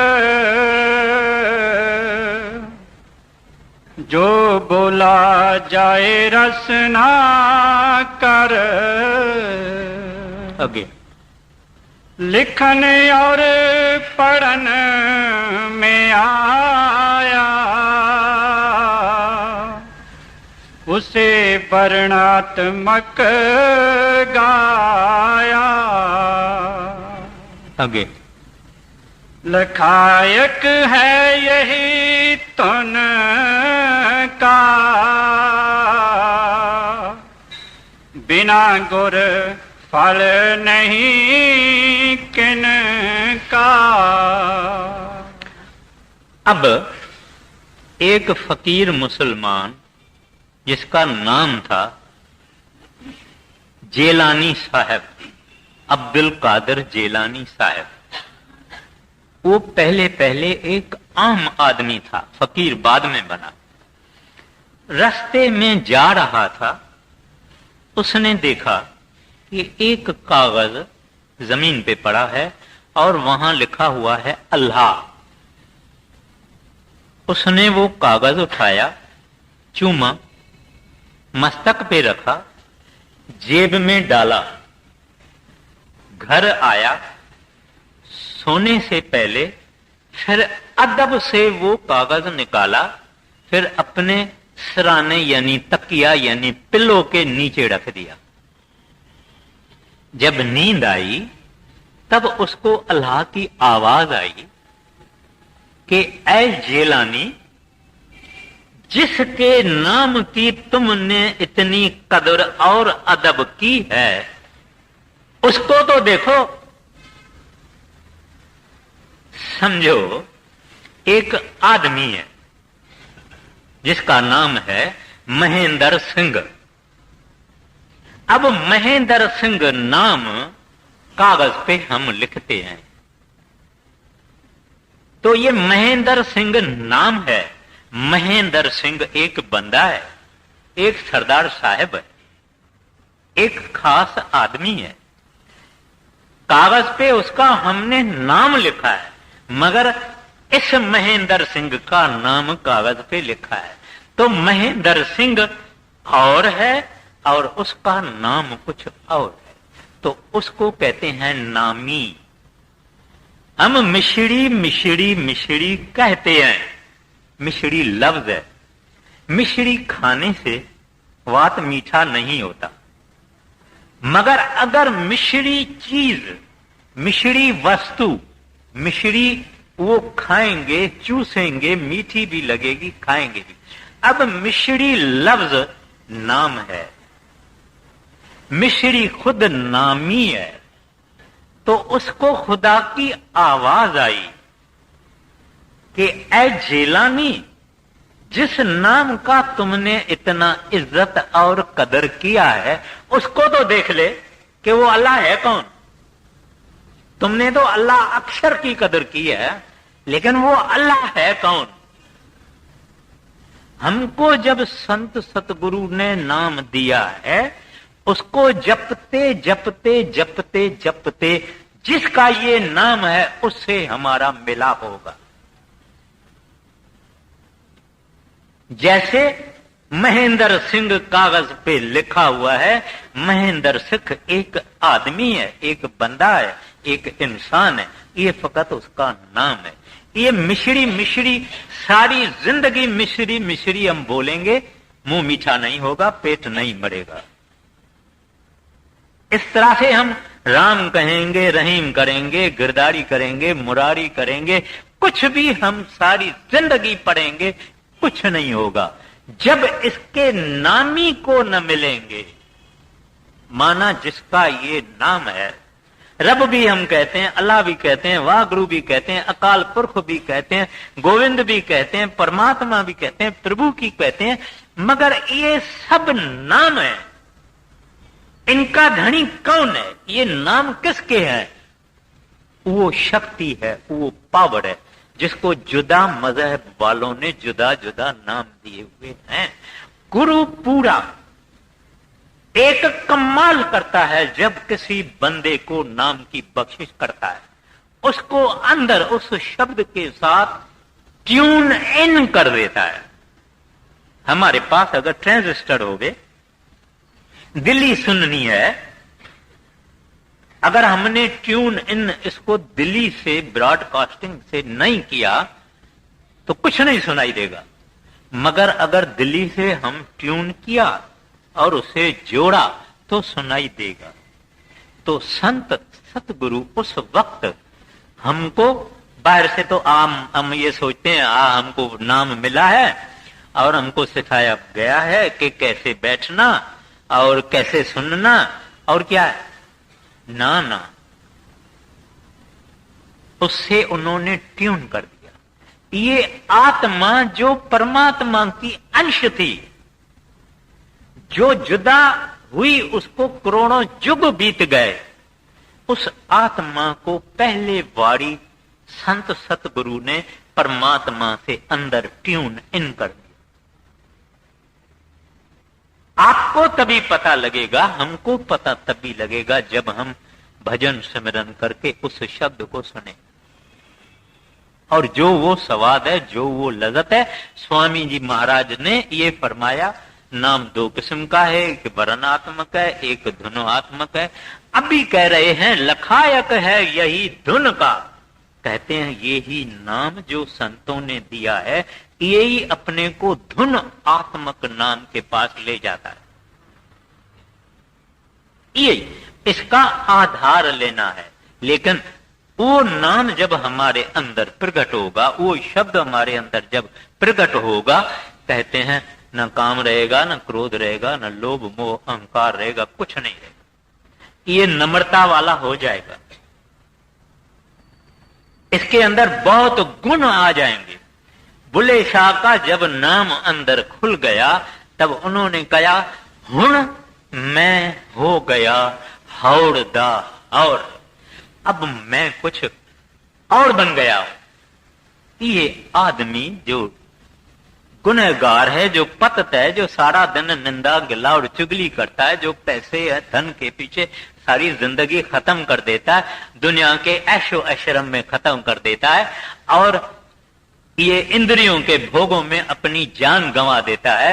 Speaker 3: जो बोला जाए रसना कर।
Speaker 2: आगे
Speaker 3: लिखन और पढ़न में आया, उसे वर्णात्मक गाया।
Speaker 2: आगे
Speaker 3: लखायक है यही तुन का, बिना गुर फल नहीं किन का।
Speaker 2: अब एक फकीर मुसलमान जिसका नाम था जेलानी साहब, अब्दुल कादिर जेलानी साहब, वो पहले एक आम आदमी था, फकीर बाद में बना। रास्ते में जा रहा था, उसने देखा कि एक कागज जमीन पे पड़ा है और वहां लिखा हुआ है अल्लाह। उसने वो कागज उठाया, चूमा, मस्तक पे रखा, जेब में डाला, घर आया, सोने से पहले फिर अदब से वो कागज निकाला, फिर अपने सिराने यानी तकिया यानी पिल्लो के नीचे रख दिया। जब नींद आई तब उसको अल्लाह की आवाज आई कि ऐ जेलानी, जिसके नाम की तुमने इतनी कदर और अदब की है, उसको तो देखो। समझो एक आदमी है जिसका नाम है महेंद्र सिंह। अब महेंद्र सिंह नाम कागज पे हम लिखते हैं, तो ये महेंद्र सिंह नाम है। महेंद्र सिंह एक बंदा है, एक सरदार साहब है, एक खास आदमी है। कागज पे उसका हमने नाम लिखा है, मगर इस महेंद्र सिंह का नाम कागज पे लिखा है। तो महेंद्र सिंह और है और उसका नाम कुछ और है, तो उसको कहते हैं नामी। हम मिश्री मिश्री मिश्री कहते हैं, मिश्री लफ्ज है। मिश्री खाने से स्वाद मीठा नहीं होता, मगर अगर मिश्री चीज, मिश्री वस्तु, मिश्री वो खाएंगे, चूसेंगे, मीठी भी लगेगी, खाएंगे भी। अब मिश्री लफ्ज नाम है, मिश्री खुद नामी है। तो उसको खुदा की आवाज आई कि ऐ जेलानी, जिस नाम का तुमने इतना इज्जत और कदर किया है, उसको तो देख ले कि वो अल्लाह है कौन। तुमने तो अल्लाह अक्षर की कदर की है, लेकिन वो अल्लाह है कौन। हमको जब संत सतगुरु ने नाम दिया है, उसको जपते जपते जपते जपते जिसका ये नाम है उससे हमारा मिलाप होगा। जैसे महेंद्र सिंह कागज पे लिखा हुआ है। महेंद्र सिंह एक आदमी है, एक बंदा है, एक इंसान है। ये फकत उसका नाम है। ये मिश्री मिश्री सारी जिंदगी मिश्री मिश्री हम बोलेंगे, मुंह मीठा नहीं होगा, पेट नहीं मरेगा। इस तरह से हम राम कहेंगे, रहीम करेंगे, गिरदारी करेंगे, मुरारी करेंगे, कुछ भी हम सारी जिंदगी पढ़ेंगे, कुछ नहीं होगा जब इसके नामी को न मिलेंगे। माना जिसका ये नाम है, रब भी हम कहते हैं, अल्लाह भी कहते हैं, वाहगुरु भी कहते हैं, अकाल पुरख भी कहते हैं, गोविंद भी कहते हैं, परमात्मा भी कहते हैं, प्रभु की कहते हैं, मगर ये सब नाम है। इनका धनी कौन है? ये नाम किसके हैं? वो शक्ति है, वो पावर है, जिसको जुदा मजहब वालों ने जुदा जुदा नाम दिए हुए हैं। गुरु पूरा एक कमाल करता है जब किसी बंदे को नाम की बख्शिश करता है, उसको अंदर उस शब्द के साथ ट्यून इन कर देता है। हमारे पास अगर ट्रांजिस्टर हो गए, दिल्ली सुननी है, अगर हमने ट्यून इन इसको दिल्ली से ब्रॉडकास्टिंग से नहीं किया तो कुछ नहीं सुनाई देगा। मगर अगर दिल्ली से हम ट्यून किया और उसे जोड़ा तो सुनाई देगा। तो संत सतगुरु उस वक्त हमको, बाहर से तो हम ये सोचते हैं हमको नाम मिला है और हमको सिखाया गया है कि कैसे बैठना और कैसे सुनना और क्या है, ना ना, उससे उन्होंने ट्यून कर दिया। ये आत्मा जो परमात्मा की अंश थी, जो जुदा हुई, उसको करोड़ों युग बीत गए, उस आत्मा को पहले वारी संत सतगुरु ने परमात्मा से अंदर ट्यून इन कर दिया। आपको तभी पता लगेगा, हमको पता तभी लगेगा जब हम भजन सिमरन करके उस शब्द को सुने। और जो वो स्वाद है, जो वो लज़त है, स्वामी जी महाराज ने ये फरमाया, नाम दो किस्म का है, एक वर्णात्मक है, एक धुनात्मक है। अभी कह रहे हैं लखायक है यही धुन का। कहते हैं यही नाम जो संतों ने दिया है, यही अपने को धुन आत्मक नाम के पास ले जाता है। यही इसका आधार लेना है। लेकिन वो नाम जब हमारे अंदर प्रकट होगा, वो शब्द हमारे अंदर जब प्रकट होगा, कहते हैं न काम रहेगा, न क्रोध रहेगा, न लोभ मोह अहंकार रहेगा, कुछ नहीं रहेगा। ये नम्रता वाला हो जाएगा। इसके अंदर बहुत गुण आ जाएंगे। बुले शाह का जब नाम अंदर खुल गया, तब उन्होंने कहा, हुण मैं हो गया हौड़ दा और, अब मैं कुछ और बन गया। ये आदमी जो गुनहगार है, जो पतत है, जो सारा दिन निंदा गिला और चुगली करता है, जो पैसे है धन के पीछे सारी जिंदगी खत्म कर देता है, दुनिया के ऐशो ऐशरम में खत्म कर देता है और ये इंद्रियों के भोगों में अपनी जान गंवा देता है,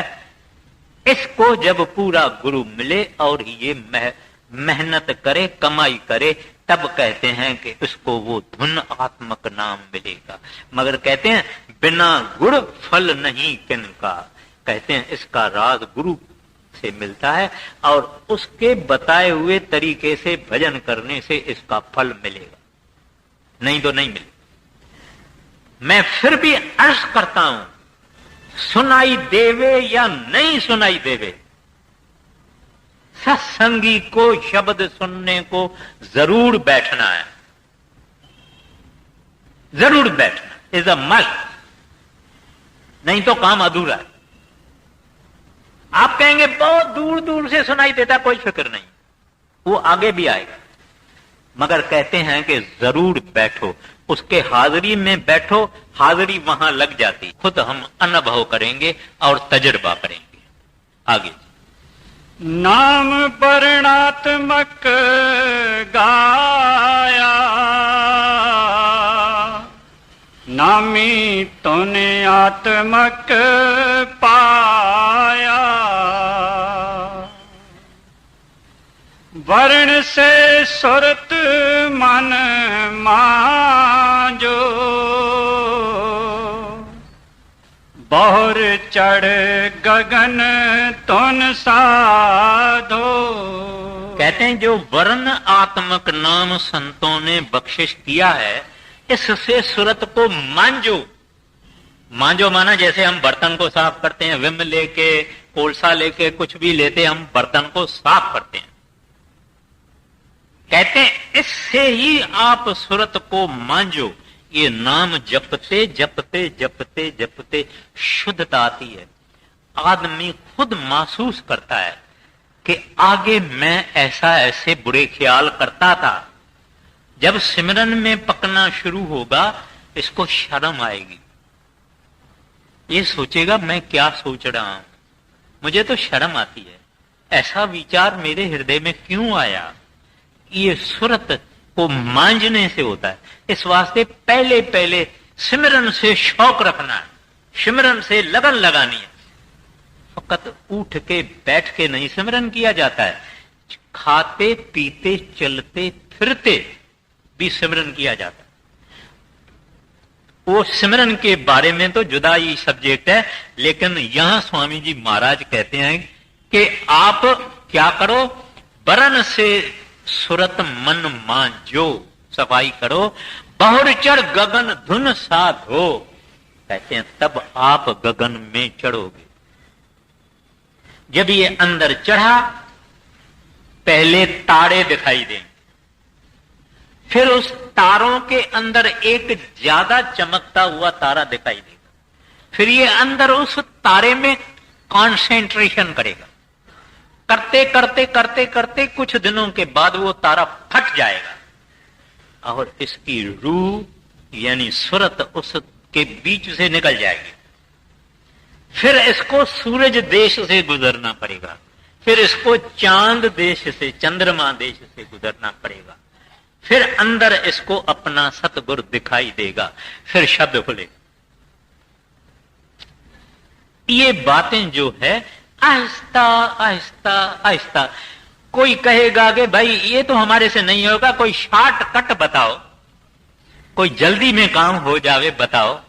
Speaker 2: इसको जब पूरा गुरु मिले और ये मेहनत करे, कमाई करे, तब कहते हैं कि उसको वो धुन आत्मक नाम मिलेगा। मगर कहते हैं बिना गुड़ फल नहीं किनका। कहते हैं इसका राज गुरु से मिलता है और उसके बताए हुए तरीके से भजन करने से इसका फल मिलेगा, नहीं तो नहीं मिलेगा। मैं फिर भी अर्ज करता हूं, सुनाई देवे या नहीं सुनाई देवे, सत्संगी को शब्द सुनने को जरूर बैठना है, जरूर बैठना इज अ मस्ट, नहीं तो काम अधूरा है। आप कहेंगे बहुत दूर दूर से सुनाई देता, कोई फिक्र नहीं, वो आगे भी आएगा, मगर कहते हैं कि जरूर बैठो, उसके हाजिरी में बैठो, हाजिरी वहां लग जाती, खुद हम अनुभव करेंगे और तजुर्बा करेंगे। आगे
Speaker 3: नाम वर्णात्मक गाया, नामी तूने आत्मक पाया, वर्ण से सुरत मन मांजो, बहुर चढ़ गगन तुन साधो।
Speaker 2: कहते हैं जो वर्ण आत्मक नाम संतों ने बख्शिश किया है, इससे सुरत को मांजो। मांजो माना जैसे हम बर्तन को साफ करते हैं, विम लेके कोलसा लेके कुछ भी लेते हम बर्तन को साफ करते हैं। कहते हैं इससे ही आप सुरत को मांजो। ये नाम जपते जपते जपते जपते शुद्धता आती है। आदमी खुद महसूस करता है कि आगे मैं ऐसे बुरे ख्याल करता था। जब सिमरन में पकना शुरू होगा इसको शर्म आएगी। ये सोचेगा मैं क्या सोच रहा हूं, मुझे तो शर्म आती है, ऐसा विचार मेरे हृदय में क्यों आया। ये सुरत को मांझने से होता है। इस वास्ते पहले पहले सिमरन से शौक रखना है, सिमरन से लगन लगानी है। फकत उठ के बैठ के नहीं सिमरन किया जाता है, खाते पीते चलते फिरते भी सिमरन किया जाता है। वो सिमरन के बारे में तो जुदा ही सब्जेक्ट है, लेकिन यहां स्वामी जी महाराज कहते हैं कि आप क्या करो, वरण से सुरत मन मांजो, सफाई करो, बहुर चढ़ गगन धुन साधो। कहते हैं तब आप गगन में चढ़ोगे। जब ये अंदर चढ़ा पहले तारे दिखाई देंगे, फिर उस तारों के अंदर एक ज्यादा चमकता हुआ तारा दिखाई देगा, फिर ये अंदर उस तारे में कंसंट्रेशन करेगा। करते करते करते करते कुछ दिनों के बाद वो तारा फट जाएगा और इसकी रूह यानी सुरत उसके बीच से निकल जाएगी। फिर इसको सूरज देश से गुजरना पड़ेगा, फिर इसको चांद देश से, चंद्रमा देश से गुजरना पड़ेगा, फिर अंदर इसको अपना सतगुरु दिखाई देगा, फिर शब्द खुले। ये बातें जो है आहिस्ता आहिस्ता आहिस्ता। कोई कहेगा कि भाई ये तो हमारे से नहीं होगा, कोई शॉर्टकट बताओ, कोई जल्दी में काम हो जावे बताओ।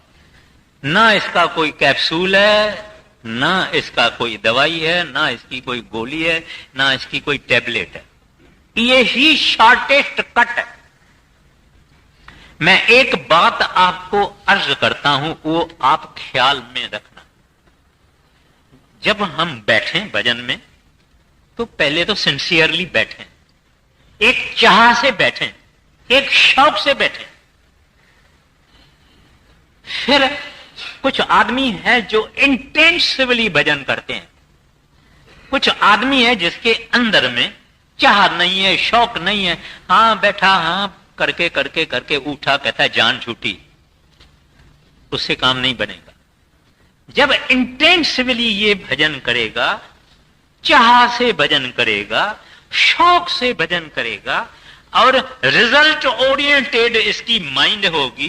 Speaker 2: ना इसका कोई कैप्सूल है, ना इसका कोई दवाई है, ना इसकी कोई गोली है, ना इसकी कोई टैबलेट है। ये ही शॉर्टेस्ट कट है। मैं एक बात आपको अर्ज करता हूं, वो आप ख्याल में रखना। जब हम बैठें भजन में तो पहले तो सिंसियरली बैठें, एक चाह से बैठें, एक शौक से बैठें। फिर कुछ आदमी है जो इंटेंसिवली भजन करते हैं, कुछ आदमी है जिसके अंदर में चाह नहीं है, शौक नहीं है, हां बैठा, हां करके करके करके उठा, कहता है जान छूटी, उससे काम नहीं बनेगा। जब इंटेंसिवली ये भजन करेगा, चाह से भजन करेगा, शौक से भजन करेगा और रिजल्ट ओरिएंटेड इसकी माइंड होगी।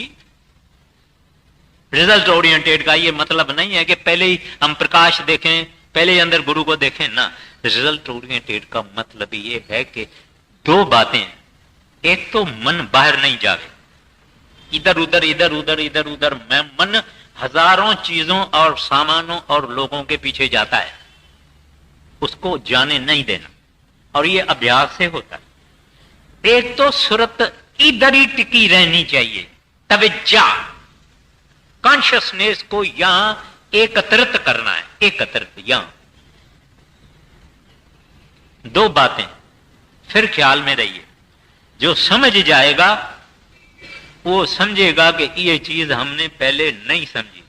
Speaker 2: रिजल्ट ओरिएंटेड का ये मतलब नहीं है कि पहले ही हम प्रकाश देखें, पहले ही अंदर गुरु को देखें ना। रिजल्ट ओरिएंटेड का मतलब ये है कि दो बातें, एक तो मन बाहर नहीं जावे, इधर उधर इधर उधर इधर उधर मैं मन हजारों चीजों और सामानों और लोगों के पीछे जाता है, उसको जाने नहीं देना, और ये अभ्यास से होता है। एक तो सुरत इधर ही टिकी रहनी चाहिए, तवज्जा, कॉन्शियसनेस को यहां एकत्रित करना है, एकत्रित यहां। दो बातें, फिर ख्याल में रहिए। जो समझ जाएगा वो समझेगा कि ये चीज हमने पहले नहीं समझी।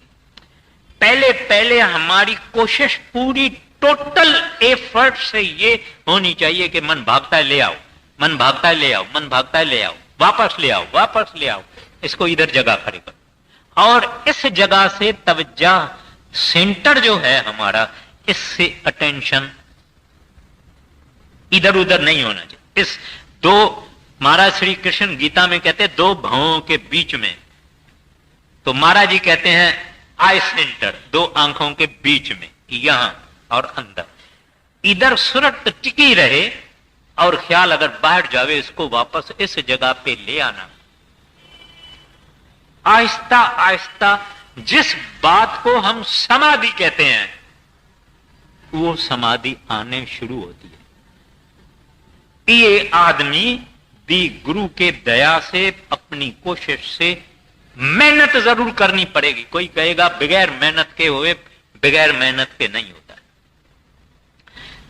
Speaker 2: पहले पहले हमारी कोशिश पूरी टोटल एफर्ट से ये होनी चाहिए कि मन भागता है ले आओ, मन भागता है ले आओ, मन भागता है ले आओ, वापस ले आओ, वापस ले आओ, इसको इधर जगह खड़ी करो। और इस जगह से तवज्जा सेंटर जो है हमारा, इससे अटेंशन इधर उधर नहीं होना चाहिए। इस दो, महाराज श्री कृष्ण गीता में कहते हैं दो भावों के बीच में, तो महाराज जी कहते हैं आई सेंटर, दो आंखों के बीच में, यहां और अंदर, इधर सुरत टिकी रहे और ख्याल अगर बाहर जावे इसको वापस इस जगह पे ले आना। आहिस्ता आहिस्ता जिस बात को हम समाधि कहते हैं वो समाधि आने शुरू होती है। ये आदमी भी गुरु के दया से अपनी कोशिश से मेहनत जरूर करनी पड़ेगी। कोई कहेगा बगैर मेहनत के हुए, बगैर मेहनत के नहीं होता।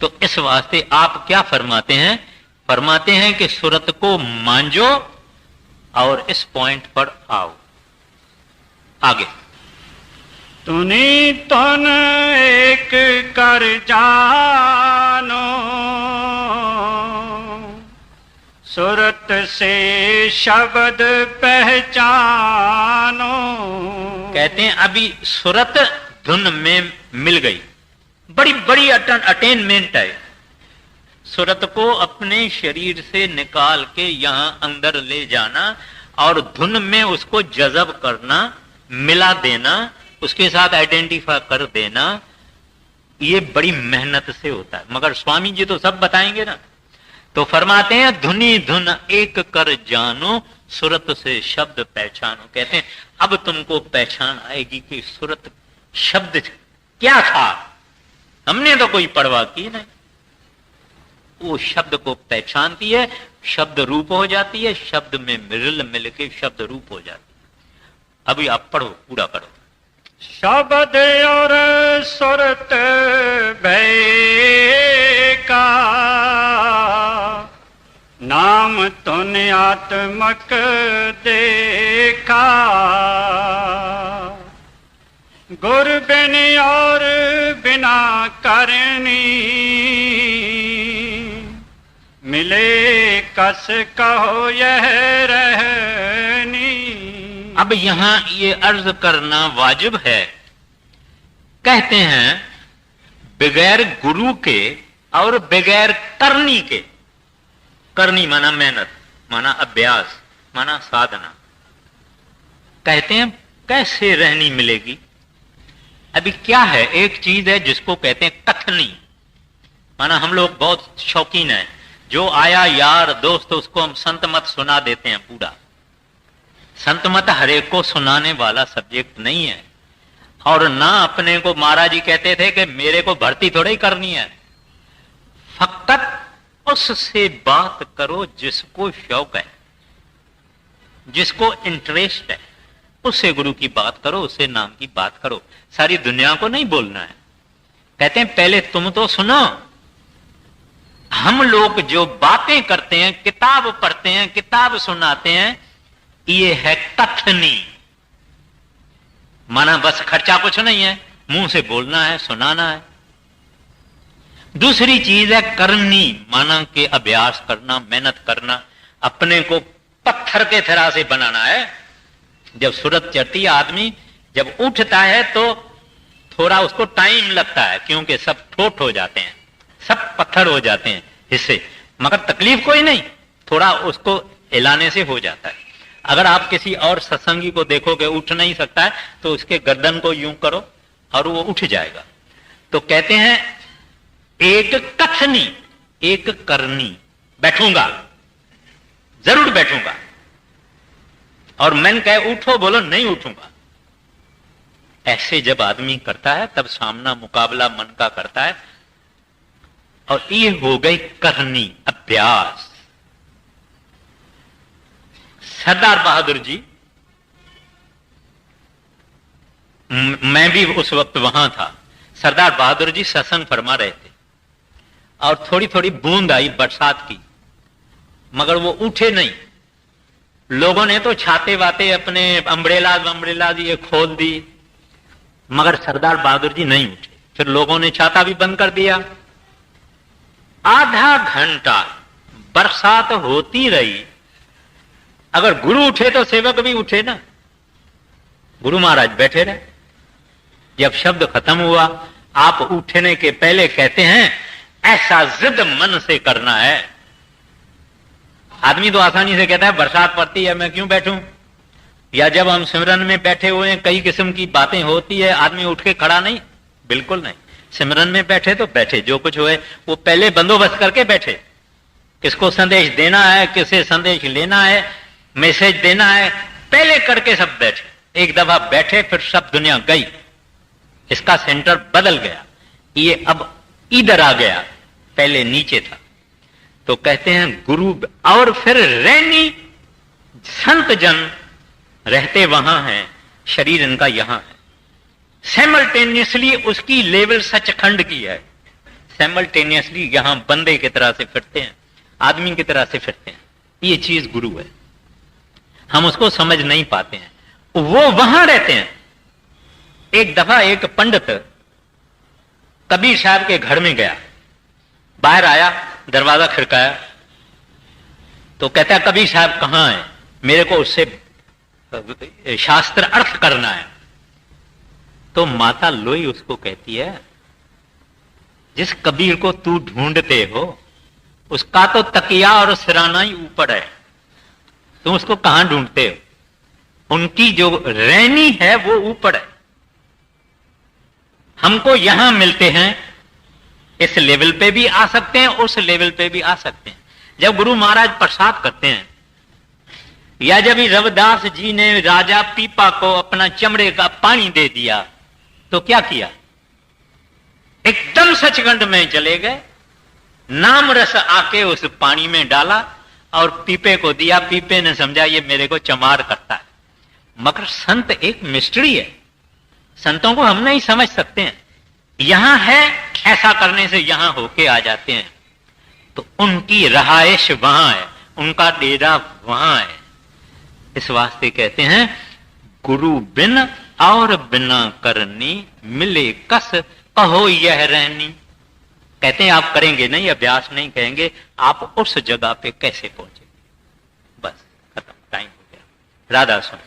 Speaker 2: तो इस वास्ते आप क्या फरमाते हैं? फरमाते हैं कि सूरत को मांझो और इस पॉइंट पर आओ। आगे
Speaker 3: तुनी तुन एक कर जानो, सूरत से शब्द पहचानो।
Speaker 2: कहते हैं अभी सूरत धुन में मिल गई, बड़ी बड़ी अटेनमेंट है। सूरत को अपने शरीर से निकाल के यहां अंदर ले जाना और धुन में उसको जज़ब करना, मिला देना, उसके साथ आइडेंटिफाई कर देना, ये बड़ी मेहनत से होता है। मगर स्वामी जी तो सब बताएंगे ना। तो फरमाते हैं धुनी धुन एक कर जानो, सूरत से शब्द पहचानो। कहते हैं अब तुमको पहचान आएगी कि सूरत शब्द क्या था। हमने तो कोई परवाह की नहीं। वो शब्द को पहचानती है, शब्द रूप हो जाती है, शब्द में मिल के शब्द रूप हो जाती है। अभी आप पढ़ो, पूरा करो।
Speaker 3: शब्द और सूरत भय का, नाम तुन आत्मक देखा। गुर बिन और बिना करनी, मिले कस कहो यह रहनी।
Speaker 2: अब यहां ये अर्ज करना वाजिब है। कहते हैं बगैर गुरु के और बगैर करनी के, करनी माना मेहनत, माना अभ्यास, माना साधना, कहते हैं कैसे रहनी मिलेगी। अभी क्या है, एक चीज है जिसको कहते हैं कथनी, माना हम लोग बहुत शौकीन हैं, जो आया यार दोस्त उसको हम संत मत सुना देते हैं पूरा। संत मत हरेक को सुनाने वाला सब्जेक्ट नहीं है। और ना अपने को महाराज जी कहते थे कि मेरे को भर्ती थोड़ी करनी है, फकत उससे बात करो जिसको शौक है, जिसको इंटरेस्ट है, उससे गुरु की बात करो, उससे नाम की बात करो। सारी दुनिया को नहीं बोलना है। कहते हैं पहले तुम तो सुनो। हम लोग जो बातें करते हैं, किताब पढ़ते हैं, किताब सुनाते हैं, ये है कथनी, माना बस खर्चा कुछ नहीं है, मुंह से बोलना है, सुनाना है। दूसरी चीज है करनी, माना के अभ्यास करना, मेहनत करना, अपने को पत्थर के तरह से बनाना है। जब सूरत चढ़ती है, आदमी जब उठता है तो थोड़ा उसको टाइम लगता है, क्योंकि सब ठोट हो जाते हैं, सब पत्थर हो जाते हैं हिस्से, मगर तकलीफ कोई नहीं, थोड़ा उसको हिलाने से हो जाता है। अगर आप किसी और सत्संगी को देखोगे उठ नहीं सकता है तो उसके गर्दन को यूं करो और वो उठ जाएगा। तो कहते हैं एक कथनी एक करनी, बैठूंगा, जरूर बैठूंगा, और मन कहे उठो, बोलो नहीं उठूंगा। ऐसे जब आदमी करता है तब सामना मुकाबला मन का करता है। और ये हो गई करनी, अभ्यास। सरदार बहादुर जी, मैं भी उस वक्त वहां था, सरदार बहादुर जी सत्संग फरमा रहे थे और थोड़ी थोड़ी बूंद आई बरसात की, मगर वो उठे नहीं। लोगों ने तो छाते वाते अपने अम्ब्रेला ये खोल दी, मगर सरदार बहादुर जी नहीं उठे। फिर लोगों ने छाता भी बंद कर दिया। आधा घंटा बरसात होती रही। अगर गुरु उठे तो सेवक भी उठे ना। गुरु महाराज बैठे रहे। जब शब्द खत्म हुआ, आप उठने के पहले कहते हैं ऐसा जिद मन से करना है। आदमी तो आसानी से कहता है बरसात पड़ती है मैं क्यों बैठूं, या जब हम सिमरन में बैठे हुए हैं कई किस्म की बातें होती है, आदमी उठ के खड़ा नहीं, बिल्कुल नहीं। सिमरन में बैठे तो बैठे, जो कुछ हुए वो पहले बंदोबस्त करके बैठे। किसको संदेश देना है, किसे संदेश लेना है, मैसेज देना है, पहले करके सब बैठे। एक दफा बैठे फिर सब दुनिया गई, इसका सेंटर बदल गया, ये अब इधर आ गया, पहले नीचे था। तो कहते हैं गुरु, और फिर रहनी संत जन रहते वहां हैं, शरीर इनका यहां है। सैमल्टेनियसली उसकी लेवल सचखंड की है, सैमल्टेनियसली यहां बंदे की तरह से फिरते हैं, आदमी की तरह से फिरते हैं। ये चीज गुरु है, हम उसको समझ नहीं पाते हैं, वो वहां रहते हैं। एक दफा एक पंडित कबीर साहब के घर में गया, बाहर आया, दरवाजा खिड़काया, तो कहता है कबीर साहब कहां है, मेरे को उससे शास्त्र अर्थ करना है। तो माता लोई उसको कहती है, जिस कबीर को तू ढूंढते हो उसका तो तकिया और सिराना ही ऊपर है, तुम उसको कहां ढूंढते हो, उनकी जो रहनी है वो ऊपर है। हमको यहां मिलते हैं, इस लेवल पे भी आ सकते हैं, उस लेवल पे भी आ सकते हैं। जब गुरु महाराज प्रसाद करते हैं, या जब रविदास जी ने राजा पीपा को अपना चमड़े का पानी दे दिया, तो क्या किया, एकदम सचखंड में चले गए, नाम रस आके उस पानी में डाला और पीपे को दिया। पीपे ने समझा ये मेरे को चमार करता है। मगर संत एक मिस्ट्री है, संतों को हम नहीं समझ सकते हैं, यहां है, ऐसा करने से यहां होके आ जाते हैं। तो उनकी रहाइश वहां है, उनका डेरा वहां है। इस वास्ते कहते हैं गुरु बिन और बिना करनी, मिले कस कहो यह रहनी। कहते हैं आप करेंगे नहीं, अभ्यास नहीं करेंगे, आप उस जगह पे कैसे पहुंचेंगे। बस खत्म, टाइम हो गया। राधा स्वामी।